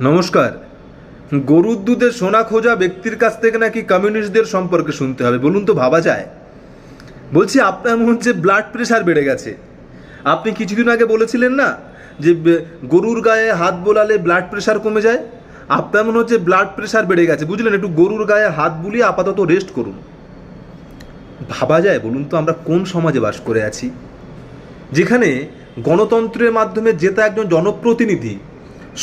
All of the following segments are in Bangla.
নমস্কার। গরুর দুধে সোনা খোঁজা ব্যক্তির কাছ থেকে নাকি কমিউনিস্টদের সম্পর্কে শুনতে হবে, বলুন তো ভাবা যায়? বলছি, আপনার মনে হচ্ছে ব্লাড প্রেশার বেড়ে গেছে। আপনি কিছুদিন আগে বলেছিলেন না যে গরুর গায়ে হাত বোলালে ব্লাড প্রেশার কমে যায়। আপনার মনে হচ্ছে ব্লাড প্রেশার বেড়ে গেছে, বুঝলেন? একটু গরুর গায়ে হাত বুলিয়ে আপাতত রেস্ট করুন। ভাবা যায়? বলুন তো, আমরা কোন সমাজে বাস করে আছি যেখানে গণতন্ত্রের মাধ্যমে জেতা একজন জনপ্রতিনিধি,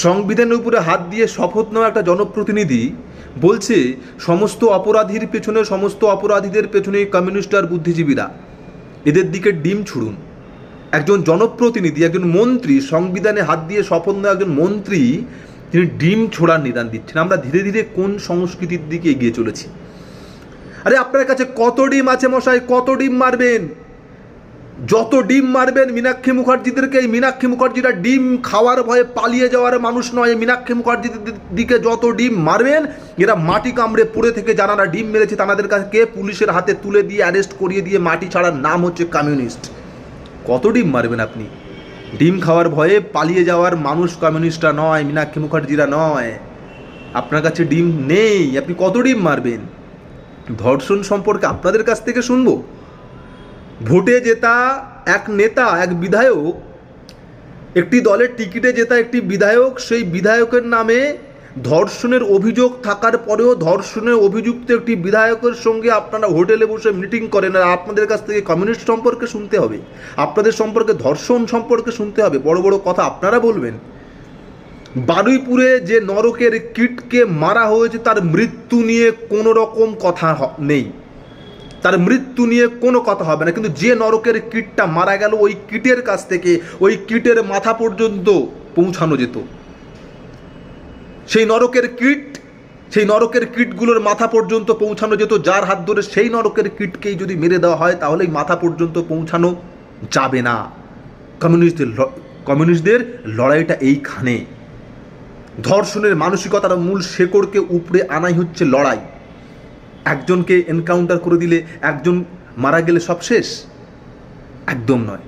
সংবিধানের উপরে হাত দিয়ে শপথ নেওয়া একটা জনপ্রতিনিধি বলছে সমস্ত অপরাধীর পেছনে, সমস্ত অপরাধীদের পেছনে কমিউনিস্ট আর বুদ্ধিজীবীরা, এদের দিকে ডিম ছুড়ুন। একজন জনপ্রতিনিধি, একজন মন্ত্রী, সংবিধানে হাত দিয়ে শপথ নেওয়া একজন মন্ত্রী, তিনি ডিম ছোড়ার নিদান দিচ্ছেন। আমরা ধীরে ধীরে কোন সংস্কৃতির দিকে এগিয়ে চলেছি? আরে আপনার কাছে কত ডিম আছে মশাই? কত ডিম মারবেন? যত ডিম মারবেন মীনাক্ষী মুখার্জিদেরকে। এই মীনাক্ষী মুখার্জিরা ডিম খাওয়ার ভয়ে পালিয়ে যাওয়ার মানুষ নয়। মীনাক্ষী মুখার্জিদের দিকে যত ডিম মারবেন, এরা মাটি কামড়ে পড়ে থেকে যারা ডিম মেরেছে তাদের কাছে পুলিশের হাতে তুলে দিয়ে অ্যারেস্ট করিয়ে দিয়ে মাটি ছাড়ার নাম হচ্ছে কমিউনিস্ট। কত ডিম মারবেন আপনি? ডিম খাওয়ার ভয়ে পালিয়ে যাওয়ার মানুষ কমিউনিস্টরা নয়, মীনাক্ষী মুখার্জিরা নয়। আপনার কাছে ডিম নেই, আপনি কত ডিম মারবেন? ধর্ষণ সম্পর্কে আপনাদের কাছ থেকে শুনবো? ভোটে জেতা এক নেতা, এক বিধায়ক, একটি দলের টিকিটে জেতা একটি বিধায়ক, সেই বিধায়কের নামে ধর্ষণের অভিযোগ থাকার পরেও ধর্ষণের অভিযুক্ত একটি বিধায়কের সঙ্গে আপনারা হোটেলে বসে মিটিং করেন, আর আপনাদের কাছ থেকে কমিউনিস্ট সম্পর্কে শুনতে হবে, আপনাদের সম্পর্কে ধর্ষণ সম্পর্কে শুনতে হবে, বড় বড় কথা আপনারা বলবেন। বারুইপুরে যে নরকের কীটকে মারা হয়েছে তার মৃত্যু নিয়ে কোনো রকম কথা নেই, তার মৃত্যু নিয়ে কোনো কথা হবে না, কিন্তু যে নরকের কীটটা মারা গেল ওই কীটের কাছ থেকে ওই কীটের মাথা পর্যন্ত পৌঁছানো যেত। সেই নরকের কীটগুলোর মাথা পর্যন্ত পৌঁছানো যেত, যার হাত ধরে সেই নরকের কীটকেই যদি মেরে দেওয়া হয় তাহলে এই মাথা পর্যন্ত পৌঁছানো যাবে না। কমিউনিস্টদের লড়াইটা এইখানে। ধর্ষণের মানসিকতার মূল শেকড়কে উপড়ে আনাই হচ্ছে লড়াই। একজনকে এনকাউন্টার করে দিলে, একজন মারা গেলে সব শেষ? একদম নয়।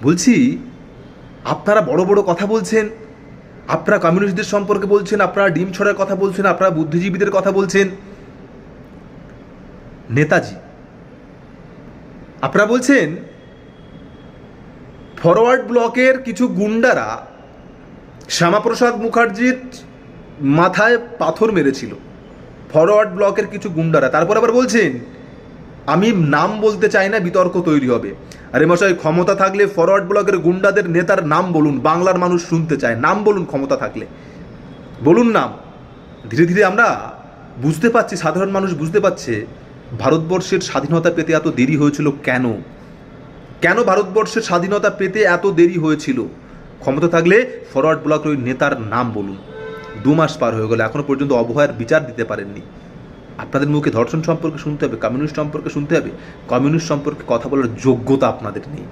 বলছি, আপনারা বড় বড় কথা বলছেন, আপনারা কমিউনিস্টদের সম্পর্কে বলছেন, আপনারা ডিম ছড়ার কথা বলছেন, আপনারা বুদ্ধিজীবীদের কথা বলছেন। নেতাজি, আপনারা বলছেন ফরওয়ার্ড ব্লকের কিছু গুন্ডারা শ্যামাপ্রসাদ মুখার্জির মাথায় পাথর মেরেছিল, ফরওয়ার্ড ব্লকের কিছু গুন্ডারা। তারপর আবার বলছেন আমি নাম বলতে চাই না, বিতর্ক তৈরি হবে। আরে মশাই, ক্ষমতা থাকলে ফরওয়ার্ড ব্লকের গুন্ডাদের নেতার নাম বলুন, বাংলার মানুষ শুনতে চায়। নাম বলুন, ক্ষমতা থাকলে বলুন নাম। ধীরে ধীরে আমরা বুঝতে পারছি, সাধারণ মানুষ বুঝতে পারছে ভারতবর্ষের স্বাধীনতা পেতে এত দেরি হয়েছিল কেন। কেন ভারতবর্ষের স্বাধীনতা পেতে এত দেরি হয়েছিল? ক্ষমতা থাকলে ফরওয়ার্ড ব্লকের ওই নেতার নাম বলুন। 2 মাস পার হয়ে গেল, এখনো পর্যন্ত অবহেলার বিচার দিতে পারেননি। আপনাদের মুখে ধর্ষণ সম্পর্কে শুনতে হবে, কমিউনিস্ট সম্পর্কে শুনতে হবে। কমিউনিস্ট সম্পর্কে কথা বলার যোগ্যতা আপনাদের নেই।